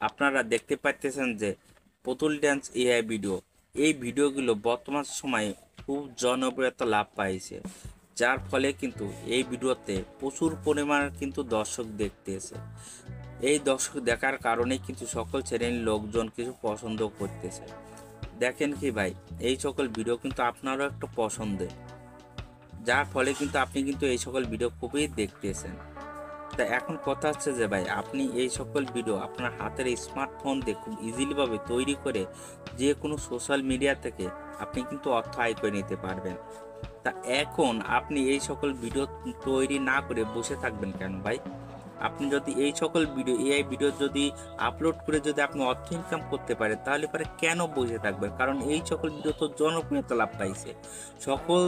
আপনারা দেখতে পাচ্ছেন যে পুতুল ড্যান্স এআই ভিডিও, এই ভিডিওগুলো বর্তমান সময়ে খুব জনপ্রিয়তা লাভ পাইছে, যার ফলে কিন্তু এই ভিডিওতে প্রচুর পরিমাণে কিন্তু দর্শক দেখতেছে। এই দর্শক দেখার কারণে কিন্তু সকল শ্রেণীর লোকজন কিছু পছন্দ করতেছে। দেখেন কি ভাই, এই সকল ভিডিও কিন্তু আপনারও একটা পছন্দের, যার ফলে কিন্তু আপনি কিন্তু এই সকল ভিডিও খুবই দেখতেছেন। তা এখন কথা হচ্ছে যে ভাই, আপনি এই সকল ভিডিও আপনার হাতের স্মার্টফোন দিয়ে খুব ইজিলিভাবে তৈরি করে যে কোনো সোশ্যাল মিডিয়া থেকে আপনি কিন্তু অর্থ আয় করে নিতে পারবেন। তা এখন আপনি এই সকল ভিডিও তৈরি না করে বসে থাকবেন কেন ভাই? আপনি যদি এই সকল ভিডিও এআই ভিডিও যদি আপলোড করে যদি আপনি অর্থ ইনকাম করতে পারেন, তাহলে পরে কেন বসে থাকবেন? কারণ এই সকল ভিডিও তো জনপ্রিয়তা লাভ পাইছে, সকল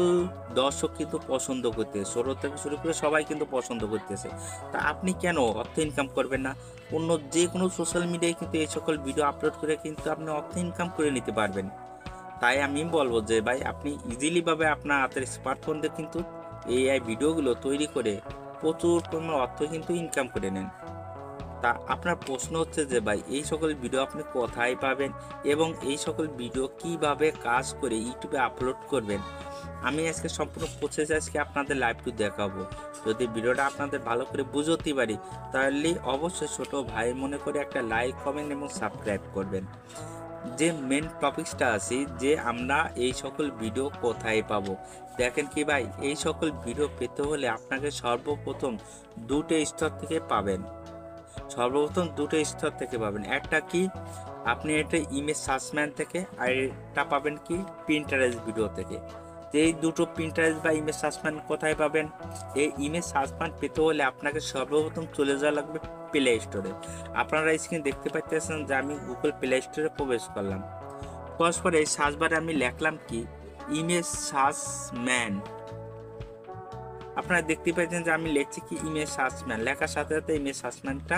দর্শক কিন্তু পছন্দ করতেছে, ছোট থেকে শুরু করে সবাই কিন্তু পছন্দ করতেছে। তা আপনি কেন অর্থ ইনকাম করবেন না? অন্য যে কোনো সোশ্যাল মিডিয়ায় কিন্তু এই সকল ভিডিও আপলোড করে কিন্তু আপনি অর্থ ইনকাম করে নিতে পারবেন। তাই আমি বলবো যে ভাই, আপনি ইজিলি ভাবে আপনার হাতের স্মার্টফোন দিয়ে কিন্তু এআই ভিডিওগুলো তৈরি করে প্রচুর পরিমাণ অর্থ কিন্তু ইনকাম করে নেন। তা আপনার প্রশ্ন হচ্ছে যে ভাই, এই সকল ভিডিও আপনি কোথায় পাবেন এবং এই সকল ভিডিও কিভাবে কাজ করে ইউটিউবে আপলোড করবেন? আমি আজকে সম্পূর্ণ প্রসেস আজকে আপনাদের লাইভটি দেখাবো। যদি ভিডিওটা আপনাদের ভালো করে বুঝতে পারি, তাহলে অবশ্যই ছোট ভাই মনে করে একটা লাইক, কমেন্ট এবং সাবস্ক্রাইব করবেন। যে মেন টপিকসটা আছে যে আমরা এই সকল ভিডিও কোথায় পাবো, দেখেন কি ভাই, এই সকল ভিডিও পেতে হলে আপনাকে সর্বপ্রথম দুটো স্তর থেকে পাবেন। একটা কি, আপনি এটা ইমেজ সার্চম্যান থেকে, আর এটা পাবেন কি পিন্টারেস্ট ভিডিও থেকে। এই দুটো পিন্টারেস্ট বা ইমেজ সার্চম্যান কোথায় পাবেন? এই ইমেজ সার্চম্যান পেতে হলে আপনাকে সর্বপ্রথম চলে যাওয়া লাগবে প্লে স্টোরে। আপনারা স্ক্রিন দেখতে পাচ্ছেন যে আমি গুগল প্লে স্টোরে প্রবেশ করলাম। প্রবেশ করে এই সার্চ বারে আমি লিখলাম কি ইমেজ সার্চম্যান। আপনারা দেখতে পাচ্ছেন যে আমি লিখছি কি ইমেজ সার্চম্যান, লেখার সাথে সাথে ইমেজ সার্চম্যানটা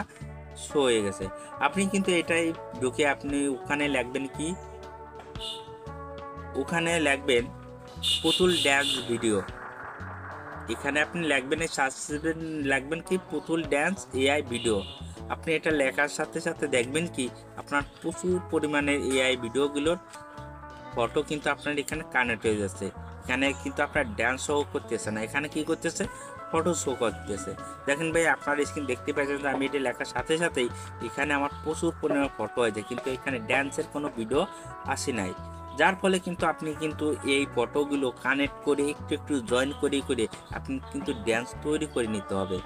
শো হয়ে গেছে। আপনি কিন্তু এটাই ঢুকে আপনি ওখানে লিখবেন কি, ওখানে লিখবেন পুতুল ড্যান্স ভিডিও। এখানে আপনি লিখবেন এই সার্চ লিখবেন কি পুতুল ড্যান্স এআই ভিডিও। আপনি এটা লেখার সাথে সাথে দেখবেন কি আপনার প্রচুর পরিমাণের এআই ভিডিওগুলোর ফটো কিন্তু আপনার এখানে কানেক্ট হয়ে যাচ্ছে। এখানে কিন্তু আপনার ড্যান্স শো করতেছে না, এখানে কি করতেছে, ফটো শো করতেছে। দেখেন ভাই, আপনার স্ক্রিন দেখতে পাচ্ছেন যে আমি এটা লেখার সাথে সাথেই এখানে আমার প্রচুর পরিমাণে ফটো আছে, কিন্তু এখানে ড্যান্সের কোনো ভিডিও আসে নাই। যার ফলে কিন্তু আপনি কিন্তু এই ফটোগুলো কানেক্ট করে একটু একটু জয়েন করে করে আপনি কিন্তু ড্যান্স তৈরি করে নিতে হবে।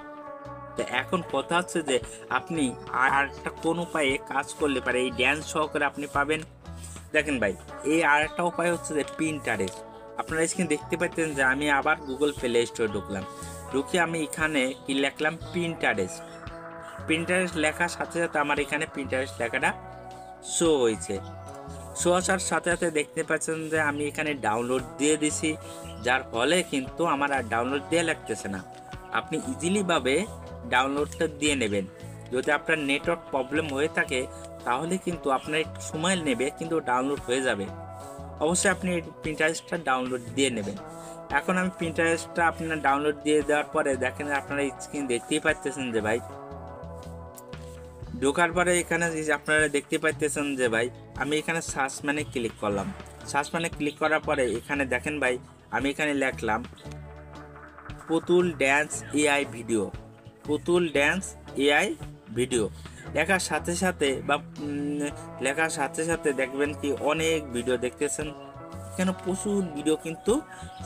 তো এখন কথা হচ্ছে যে আপনি আর একটা কোন উপায়ে কাজ করলে পারে এই ড্যান্স সহকারে আপনি পাবেন। দেখেন ভাই, এই আর একটা উপায় হচ্ছে যে পিন্টারেস্ট। আপনারা স্ক্রিন দেখতে পাচ্ছেন যে আমি আবার গুগল প্লে স্টোরে ঢুকলাম, ঢুকে আমি এখানে কি লিখলাম পিন্টারেস্ট। পিন্টারেস্ট লেখার সাথে সাথে আমার এখানে পিন্টারেস্ট লেখাটা শো হয়েছে। শো আসার সাথে সাথে দেখতে পাচ্ছেন যে আমি এখানে ডাউনলোড দিয়ে দিছি, যার ফলে কিন্তু আমার আর ডাউনলোড দিয়ে লাগতেছে না। আপনি ইজিলি ভাবে ডাউনলোডটা দিয়ে নেবেন। যদি আপনার নেটওয়ার্ক প্রবলেম হয়ে থাকে তাহলে কিন্তু আপনার একটু সময় নেবে, কিন্তু ডাউনলোড হয়ে যাবে। অবশ্যই আপনি প্রিন্টারেস্টটা ডাউনলোড দিয়ে নেবেন। এখন আমি প্রিন্টারেস্টটা আপনার ডাউনলোড দিয়ে দেওয়ার পরে দেখেন আপনারা স্ক্রিন দেখতেই পাচ্ছেন যে ভাই, ঢোকার পরে এখানে আপনারা দেখতে পাচ্ছেন যে ভাই আমি এখানে সার্চ মানে ক্লিক করলাম। সার্চ মানে ক্লিক করার পরে এখানে দেখেন ভাই, আমি এখানে লিখলাম পুতুল ড্যান্স এআই ভিডিও। পুতুল ড্যান্স এআই ভিডিও লেখার সাথে সাথে বা লেখার সাথে সাথে দেখবেন কি অনেক ভিডিও দেখতেছেন, এখানে প্রচুর ভিডিও কিন্তু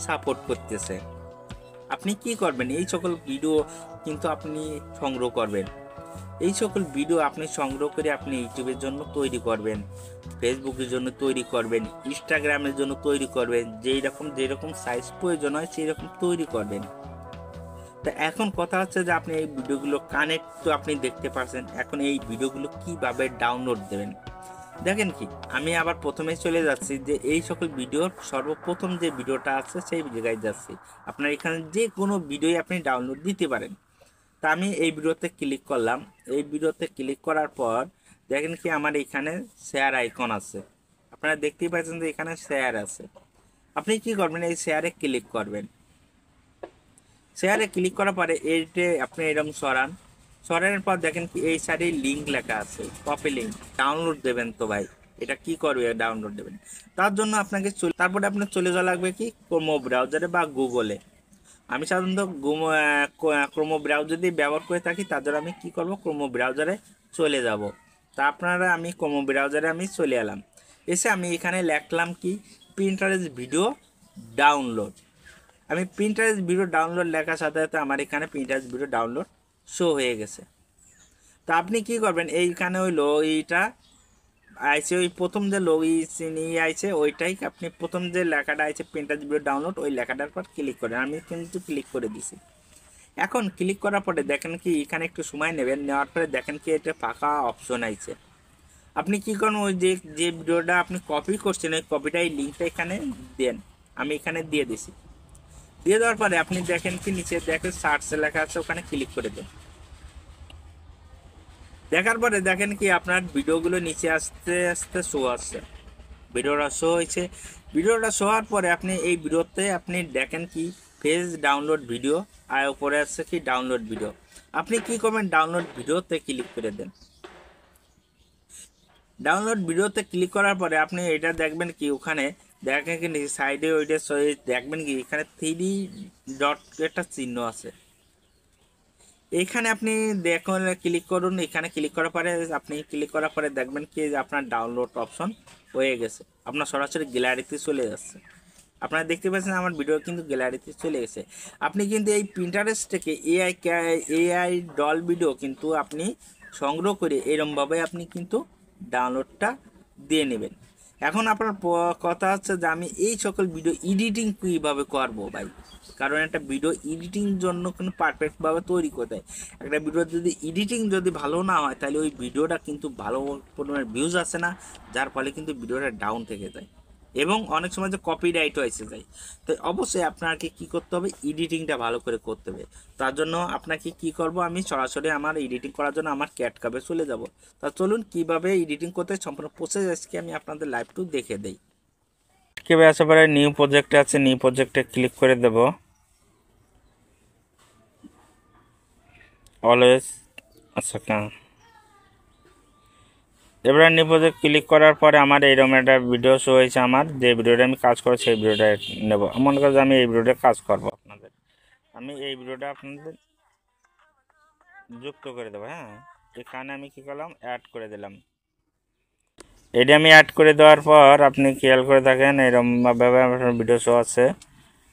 সাপোর্ট করতেছে। আপনি কি করবেন, এই সকল ভিডিও কিন্তু আপনি সংগ্রহ করবেন। এই সকল ভিডিও আপনি সংগ্রহ করে আপনি ইউটিউবের জন্য তৈরি করবেন, ফেসবুকের জন্য তৈরি করবেন, ইনস্টাগ্রামের জন্য তৈরি করবেন, যেরকম সাইজ প্রয়োজন হয় সেই রকম তৈরি করবেন। তো এখন কথা হচ্ছে যে আপনি এই ভিডিওগুলো কানেক্ট তো আপনি দেখতে পাচ্ছেন, এখন এই ভিডিওগুলো কিভাবে ডাউনলোড দেবেন। দেখেন কি আমি আবার প্রথমে চলে যাচ্ছি যে এই সকল ভিডিওর সর্বপ্রথম যে ভিডিওটা আছে সেই জায়গায় যাচ্ছি। আপনার এখানে যে কোনো ভিডিও আপনি ডাউনলোড দিতে পারেন। তা আমি এই ভিডিওতে ক্লিক করলাম। এই ভিডিওতে ক্লিক করার পর দেখেন কি আমার এখানে শেয়ার আইকন আছে, আপনারা দেখতেই পাচ্ছেন যে এখানে শেয়ার আছে। আপনি কি করবেন, এই শেয়ারে ক্লিক করবেন। শেয়ারে ক্লিক করার পরে এইটা আপনি এরকম সরান, সরানোর পর দেখেন কি এই সাইডে লিঙ্ক লেখা আছে, কপি লিঙ্ক। ডাউনলোড দেবেন তো ভাই, এটা কি করবে ডাউনলোড দেবেন? তার জন্য আপনাকে তারপরে আপনার চলে যাওয়া লাগবে কি ক্রোমো ব্রাউজারে বা গুগলে। আমি সাধারণত ক্রোমো ব্রাউজার দিয়ে ব্যবহার করে থাকি, তার জন্য আমি কি করব, ক্রোমো ব্রাউজারে চলে যাব। তা আপনারা আমি ক্রোমো ব্রাউজারে আমি চলে এলাম। এসে আমি এখানে লিখলাম কি পিন্টারেস্ট ভিডিও ডাউনলোড। আমি পিন্টারেস্ট ভিডিও ডাউনলোড লেখার সাথে সাথে আমার এখানে পিন্টারেস্ট ভিডিও ডাউনলোড শো হয়ে গেছে। তা আপনি কি করবেন, এইখানে ওই এইটা আইছে, ওই প্রথম যে নিয়ে আইছে ওইটাই আপনি প্রথম যে লেখাটা আছে পিন্টারেস্ট ভিডিও ডাউনলোড, ওই লেখাটার পর ক্লিক করেন। আমি কিন্তু ক্লিক করে দিছি। এখন ক্লিক করার পরে দেখেন কি এখানে একটু সময় নেবেন, নেওয়ার পরে দেখেন কি এটা ফাঁকা অপশন আইছে। আপনি কি করেন, ওই যে যে ভিডিওটা আপনি কপি করছেন ওই কপিটা এই লিঙ্কটা এখানে দেন। আমি এখানে দিয়ে দিছি। দিয়ে দেওয়ার পরে আপনি দেখেন কি নিচে দেখেন সার্চ লেখা আছে, ওখানে ক্লিক করে দেন। দেখার পরে দেখেন কি আপনার ভিডিওগুলো নিচে আস্তে আস্তে শো আসছে। ভিডিওটা শো হয়েছে। ভিডিওটা শো হওয়ার পরে আপনি এই ভিডিওতে আপনি দেখেন কি পেজ ডাউনলোড ভিডিও, আর উপরে আছে কি ডাউনলোড ভিডিও। আপনি কি করবেন, ডাউনলোড ভিডিওতে ক্লিক করে দেন। ডাউনলোড ভিডিওতে ক্লিক করার পরে আপনি এটা দেখবেন কি ওখানে দেখেন কি সাইডে ওইটা দেখবেন কি এখানে 3 ডট একটা চিহ্ন আছে। এইখানে আপনি দেখুন ক্লিক করুন। এখানে ক্লিক করার পরে আপনি ক্লিক করার পরে দেখবেন কি যে আপনার ডাউনলোড অপশন হয়ে গেছে, আপনার সরাসরি গ্যালারিতে চলে যাচ্ছে। আপনারা দেখতে পাচ্ছেন আমার ভিডিও কিন্তু গ্যালারিতে চলে গেছে। আপনি কিন্তু এই পিন্টারেস্ট থেকে এআই ডল ভিডিও কিন্তু আপনি সংগ্রহ করে এরমভাবে আপনি কিন্তু ডাউনলোডটা দিয়ে নেবেন। এখন আপনার কথা হচ্ছে যে আমি এই সকল ভিডিও এডিটিং কীভাবে করবো ভাই, কারণ একটা ভিডিও এডিটিং জন্য কিন্তু পারফেক্টভাবে তৈরি করতে হয়। একটা ভিডিও যদি এডিটিং যদি ভালো না হয় তাহলে ওই ভিডিওটা কিন্তু ভালো পরিমাণের ভিউজ আসে না, যার ফলে কিন্তু ভিডিওটা ডাউন থেকে যায় এবং অনেক সময় যে কপিরাইটও এসে যায়। তো অবশ্যই আপনাকে কি করতে হবে, এডিটিংটা ভালো করে করতে হবে। তার জন্য আপনাকে কি করব, আমি সরাসরি আমার এডিটিং করার জন্য আমার ক্যাটকাবে চলে যাব। তা চলুন কিভাবে এডিটিং করতে সম্পূর্ণ প্রসেস আজকে আমি আপনাদের লাইভ টু দেখে দেই। কিভাবে আসার পরে নিউ প্রজেক্টে আছে, নিউ প্রজেক্টে ক্লিক করে দেব। অলওয়েজ আচ্ছা এবারে নিউ প্রজেক্ট ক্লিক করার পরে আমার এইরকম একটা ভিডিও শো হয়েছে। আমার যে ভিডিওটা আমি কাজ করবো সেই ভিডিওটা নেব। মনে করি আমি এই ভিডিওটা কাজ করব আপনাদের, আমি এই ভিডিওটা আপনাদের যুক্ত করে দেবো। হ্যাঁ, এখানে আমি কি করলাম, অ্যাড করে দিলাম। এটা আমি অ্যাড করে দেওয়ার পর আপনি খেয়াল করে থাকেন এরকমভাবে আপনার ভিডিও শো আছে।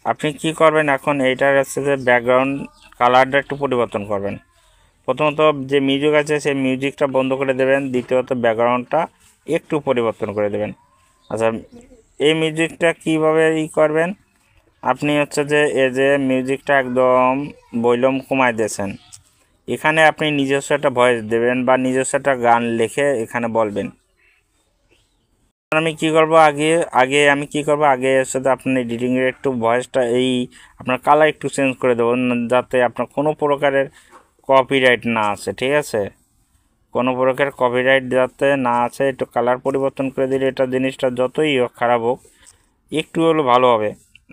আপনি কি করবেন, এখন এইটার হচ্ছে যে ব্যাকগ্রাউন্ড কালারটা একটু পরিবর্তন করবেন। প্রথমত যে মিউজিক আছে সেই মিউজিকটা বন্ধ করে দেবেন, দ্বিতীয়ত ব্যাকগ্রাউন্ডটা একটু পরিবর্তন করে দেবেন। আচ্ছা, এই মিউজিকটা কীভাবে করবেন, আপনি হচ্ছে যে এই যে মিউজিকটা একদম ভলিউম কমায় দিয়েছেন, এখানে আপনি নিজস্ব একটা ভয়েস দেবেন বা নিজস্ব একটা গান লিখে এখানে বলবেন। আমি কি করব, আগে আগে আমি কি করব, আগে এর সাথে আপনার এডিটিংয়ের একটু ভয়েসটা এই আপনার কালার একটু চেঞ্জ করে দেবো, যাতে আপনার কোনো প্রকারের কপিরাইট না আসে। ঠিক আছে, কোনো প্রকার কপিরাইট যাতে না আসে, একটু কালার পরিবর্তন করে দিলে এটা জিনিসটা যতই খারাপ হোক একটু হলো ভালো হবে।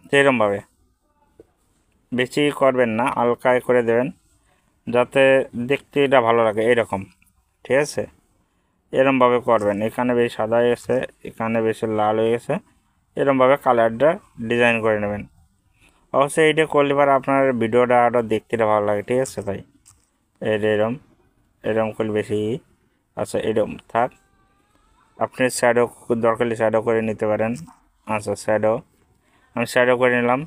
সেরকমভাবে বেশি করবেন না, হালকায় করে দেবেন যাতে দেখতে এটা ভালো লাগে এরকম। ঠিক আছে, এরমভাবে করবেন। এখানে বেশি সাদা হয়ে গেছে, এখানে বেশি লাল হয়ে গেছে, এরমভাবে কালারটা ডিজাইন করে নেবেন। অবশ্যই এইটা করলে পর আপনার ভিডিওটা আরও দেখতে ভালো লাগে। ঠিক আছে ভাই, এরম এরম করলে বেশি আচ্ছা এরম থাক। আপনি শ্যাডো দরকার হলে শ্যাডো করে নিতে পারেন। আচ্ছা শ্যাডো আমি শ্যাডো করে নিলাম।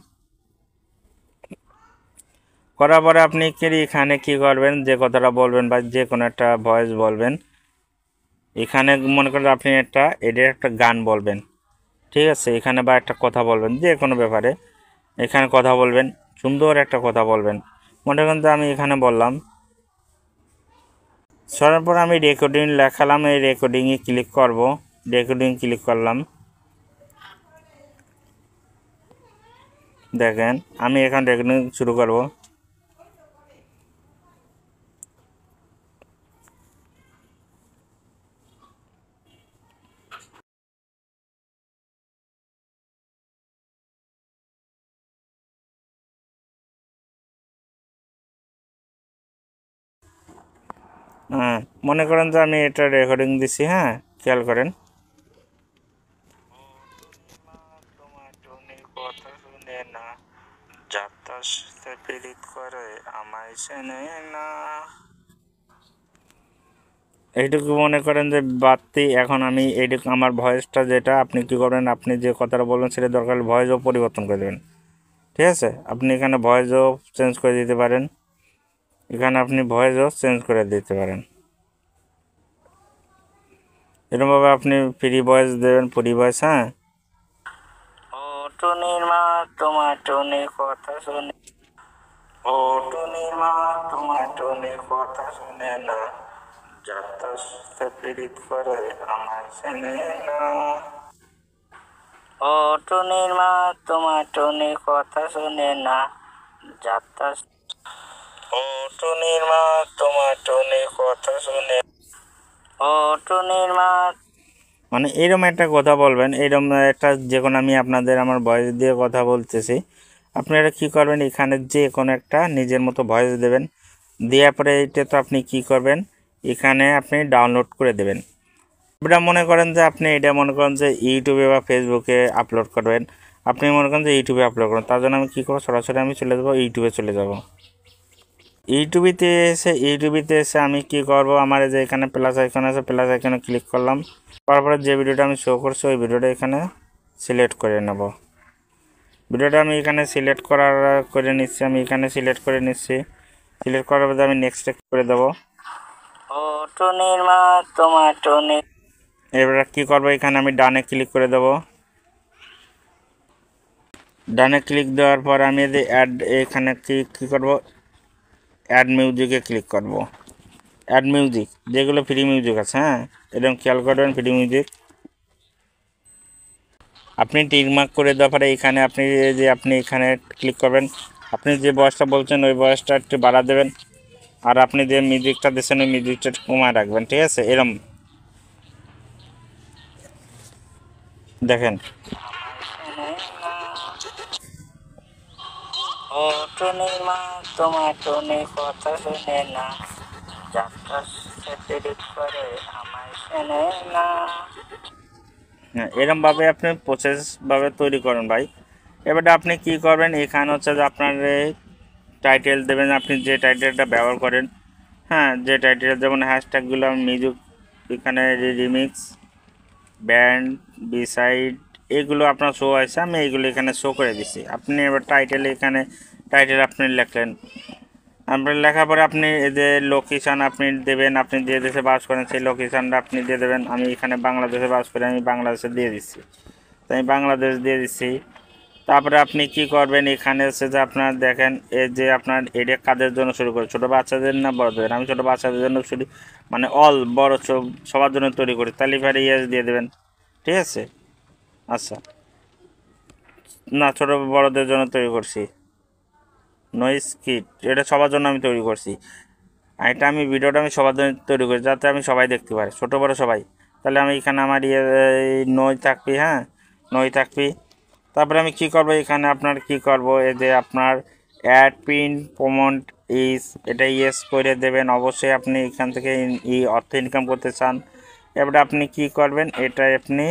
করার পরে আপনি কি এখানে কি করবেন, যে কথাটা বলবেন বা যে কোনো একটা ভয়েস বলবেন, এখানে মনে করেন আপনি এদের একটা গান বলবেন। ঠিক আছে, এখানে বা একটা কথা বলবেন যে কোনো ব্যাপারে, এখানে কথা বলবেন, সুন্দর একটা কথা বলবেন। মনে করেন যে আমি এখানে বললাম, সরার পর আমি রেকর্ডিং লেখালাম, এই রেকর্ডিংয়ে ক্লিক করব। রেকর্ডিং ক্লিক করলাম, দেখেন আমি এখন রেকর্ডিং শুরু করব। হ্যাঁ, মনে করেন যে আমি এটা রেকর্ডিং দিছি, হ্যাঁ খেয়াল করেন। কথা শুনে না, যাত্রা পীড়িত করে আমায় চেনে না, এইটুকু মনে করেন যে বাড়তি। এখন আমি এইটুকু আমার ভয়েসটা যেটা আপনি কী করবেন, আপনি যে কথাটা বলবেন সেটা দরকার হলে ভয়েসও পরিবর্তন করে দেবেন, ঠিক আছে। আপনি এখানে ভয়েসও চেঞ্জ করে দিতে পারেন, এখানে আপনি ভয়েসও চেঞ্জ করে দিতে পারেন। এরকমভাবে আপনি ফ্রি ভয়েস দেবেন, ফ্রি ভয়েস। হ্যাঁ, ও টুনির মা তোমার টুনির কথা শুনে, ও টুনির মা তোমার টুনির কথা শুনে না, যাত্রা পীড়িত করে আমার চেনে না, ও টুনির মা তোমার টুনির কথা শুনে না, যাত্রা, ও টুনির মা তোমার টুনির কথা শুনে, ও টুনির মা, মানে এরকম একটা কথা বলবেন, এরকম একটা যে কোনো আমি আপনাদের আমার ভয়েস দিয়ে কথা বলতেছি, আপনারা কি করবেন, এখানে যে কোনো একটা নিজের মতো ভয়েস দেবেন, দেওয়ার পরে এটা তো আপনি কি করবেন, এখানে আপনি ডাউনলোড করে দেবেন। এটা মনে করেন যে আপনি এটা মনে করেন যে ইউটিউবে বা ফেসবুকে আপলোড করবেন, আপনি মনে করেন যে ইউটিউবে আপলোড করেন, তার জন্য আমি কী করবো, সরাসরি আমি চলে যাবো ইউটিউবে চলে যাব। ইউটিউবিতে এসে আমি কি করব, আমার যে এখানে প্লাস আইকন আছে, প্লাস আইকনে ক্লিক করলাম, তারপরে যে ভিডিওটা আমি শো করছি ওই ভিডিওটা এখানে সিলেক্ট করে নেব। ভিডিওটা আমি এখানে সিলেক্ট করে নিচ্ছি, আমি এখানে সিলেক্ট করে নিচ্ছি। সিলেক্ট করার পরে আমি নেক্সট করে দেবো। ও টুনির মা তোমার টুনি, এবার কি করবো, এখানে আমি ডানে ক্লিক করে দেবো। ডানে ক্লিক দেওয়ার পর আমি যদি অ্যাড, এখানে কী করবো, অ্যাড মিউজিকে ক্লিক করব। অ্যাড মিউজিক যেগুলো ফ্রি মিউজিক আছে, হ্যাঁ এরকম খেয়াল করবেন, ফ্রি মিউজিক আপনি টিকমার্ক করে দেওয়ার পরে এখানে আপনি যে আপনি এখানে ক্লিক করবেন, আপনি যে বয়সটা বলছেন ওই বয়সটা একটু বাড়া দেবেন, আর আপনি যে মিউজিকটা দিচ্ছেন ওই মিউজিকটা কমায় রাখবেন, ঠিক আছে। এরম দেখেন, ও টুনির মা তোমার টুনির কথা শুনে না, যাত্রা পীড়িত করে আমায় চেনে না, হ্যাঁ এরমভাবে আপনি প্রসেসভাবে তৈরি করেন ভাই। এবারে আপনি কি করবেন, এখানে হচ্ছে যে আপনার টাইটেল দেবেন, আপনি যে টাইটেলটা ব্যবহার করেন, হ্যাঁ যে টাইটেল, যেমন হ্যাশট্যাগুলো মিউজিক, এখানে রিমিক্স, ব্যান্ড, বিসাইড, এগুলো আপনার শো আছে, আমি এইগুলো এখানে শো করে দিচ্ছি। আপনি এবার টাইটেল, এখানে টাইটেল আপনি লিখলেন, আপনার লেখার পরে আপনি এই যে লোকেশান আপনি দেবেন, আপনি যে দেশে বাস করেন সেই লোকেশানটা আপনি দিয়ে দেবেন। আমি এখানে বাংলাদেশে বাস করি, আমি বাংলাদেশে দিয়ে দিচ্ছি, তো আমি বাংলাদেশ দিয়ে দিচ্ছি। তারপরে আপনি কি করবেন, এখানে হচ্ছে যে আপনার দেখেন এই যে আপনার এটা কাদের জন্য শুরু করে, ছোটো বাচ্চাদের না বড়দের, আমি ছোটো বাচ্চাদের জন্য শুরু, মানে অল বড় সবার জন্য তৈরি করি, তাহলে এবারে ইয়েস দিয়ে দেবেন, ঠিক আছে। আচ্ছা, না ছোটো বড়দের জন্য তৈরি করছি, নয়েজ কিট এটা সবার জন্য আমি তৈরি করছি, আর এটা আমি ভিডিওটা আমি সবার জন্য তৈরি করি যাতে আমি সবাই দেখতে পারি, ছোটো বড়ো সবাই। তাহলে আমি এখানে আমার নই থাকবি, হ্যাঁ নই থাকবি। তারপরে আমি কি করব, এখানে আপনার কি করব, এই যে আপনার অ্যাড পিন প্রমোট ইস, এটা ইয়েস করে দেবেন। অবশ্যই আপনি এখান থেকে অর্থ ইনকাম করতে চান। এবারে আপনি কি করবেন, এটা আপনি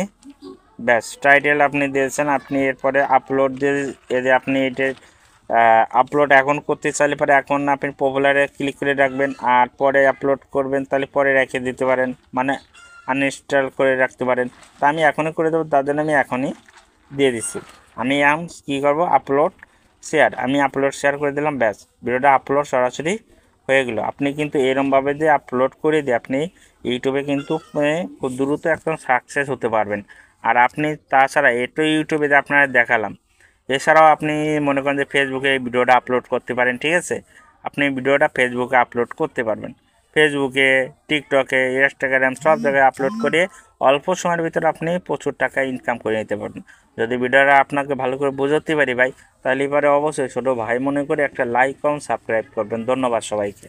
ব্যাস টাইটেল আপনি দিয়েছেন, আপনি এরপরে আপলোড দিয়ে, এই যে আপনি এটা আপলোড এখন করতে চাইলে পরে এখন আপনি পপুলারে ক্লিক করে রাখবেন, আর পরে আপলোড করবেন তাহলে পরে রেখে দিতে পারেন, মানে আনইনস্টল করে রাখতে পারেন। তা আমি এখনই করে দেবো, তার জন্য আমি এখনই দিয়ে দিচ্ছি। আমি এখন কী করবো, আপলোড শেয়ার, আমি আপলোড শেয়ার করে দিলাম, ব্যাস ভিডিওটা আপলোড সরাসরি হয়ে গেলো। আপনি কিন্তু এরমভাবে যে আপলোড করে দিয়ে আপনি ইউটিউবে কিন্তু খুব দ্রুত একদম সাকসেস হতে পারবেন। আর আপনি তাছাড়া এটো ইউটিউবে যে আপনারা দেখালাম, এছাড়াও আপনি মনে করেন যে ফেসবুকে এই ভিডিওটা আপলোড করতে পারেন, ঠিক আছে। আপনি ভিডিওটা ফেসবুকে আপলোড করতে পারবেন, ফেসবুকে, টিকটকে, ইনস্টাগ্রাম সব জায়গায় আপলোড করে অল্প সময়ের ভিতরে আপনি প্রচুর টাকা ইনকাম করে নিতে পারবেন। যদি ভিডিওটা আপনাকে ভালো করে বোঝাতে পারি ভাই, তাহলে এবারে অবশ্যই ছোটো ভাই মনে করে একটা লাইক কম সাবস্ক্রাইব করবেন। ধন্যবাদ সবাইকে।